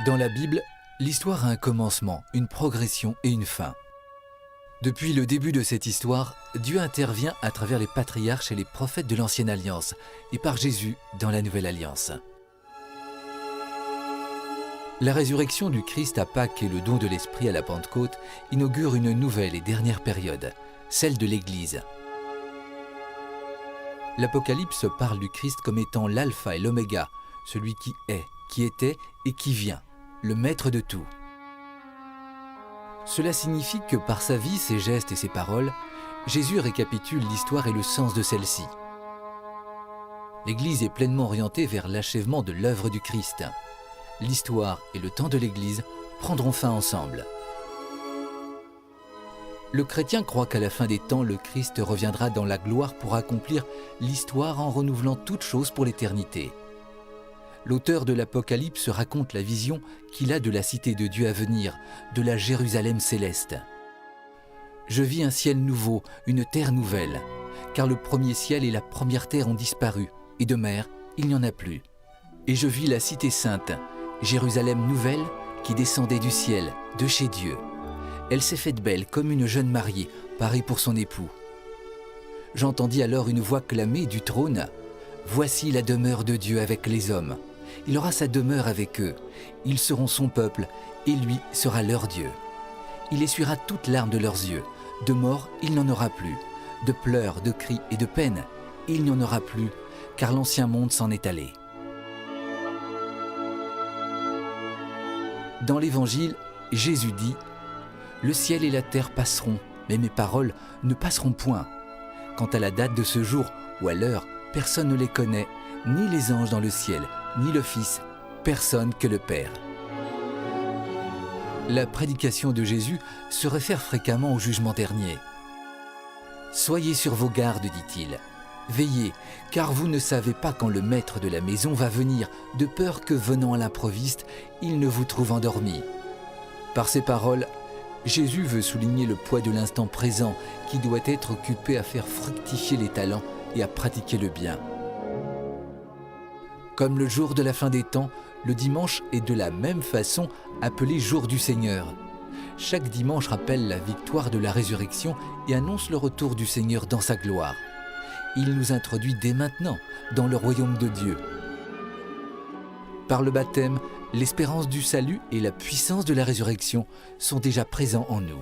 Dans la Bible, l'histoire a un commencement, une progression et une fin. Depuis le début de cette histoire, Dieu intervient à travers les patriarches et les prophètes de l'Ancienne Alliance et par Jésus dans la Nouvelle Alliance. La résurrection du Christ à Pâques et le don de l'Esprit à la Pentecôte inaugurent une nouvelle et dernière période, celle de l'Église. L'Apocalypse parle du Christ comme étant l'alpha et l'oméga, celui qui est, qui était et qui vient, le maître de tout. Cela signifie que par sa vie, ses gestes et ses paroles, Jésus récapitule l'histoire et le sens de celle-ci. L'Église est pleinement orientée vers l'achèvement de l'œuvre du Christ. L'histoire et le temps de l'Église prendront fin ensemble. Le chrétien croit qu'à la fin des temps, le Christ reviendra dans la gloire pour accomplir l'histoire en renouvelant toutes choses pour l'éternité. L'auteur de l'Apocalypse raconte la vision qu'il a de la cité de Dieu à venir, de la Jérusalem céleste. « Je vis un ciel nouveau, une terre nouvelle, car le premier ciel et la première terre ont disparu, et de mer, il n'y en a plus. Et je vis la cité sainte, Jérusalem nouvelle, qui descendait du ciel, de chez Dieu. Elle s'est faite belle comme une jeune mariée, parée pour son époux. J'entendis alors une voix clamer du trône, « Voici la demeure de Dieu avec les hommes. Il aura sa demeure avec eux. Ils seront son peuple, et lui sera leur Dieu. Il essuiera toute larme de leurs yeux. De mort, il n'en aura plus. De pleurs, de cris et de peine, il n'y en aura plus, car l'ancien monde s'en est allé. » Dans l'Évangile, Jésus dit « Le ciel et la terre passeront, mais mes paroles ne passeront point. Quant à la date de ce jour ou à l'heure, personne ne les connaît, ni les anges dans le ciel, ni le Fils, personne que le Père. » La prédication de Jésus se réfère fréquemment au jugement dernier. « Soyez sur vos gardes, dit-il. Veillez, car vous ne savez pas quand le maître de la maison va venir, de peur que, venant à l'improviste, il ne vous trouve endormi. » Par ces paroles, Jésus veut souligner le poids de l'instant présent qui doit être occupé à faire fructifier les talents et à pratiquer le bien. Comme le jour de la fin des temps, le dimanche est de la même façon appelé jour du Seigneur. Chaque dimanche rappelle la victoire de la résurrection et annonce le retour du Seigneur dans sa gloire. Il nous introduit dès maintenant dans le royaume de Dieu. Par le baptême, l'espérance du salut et la puissance de la résurrection sont déjà présents en nous.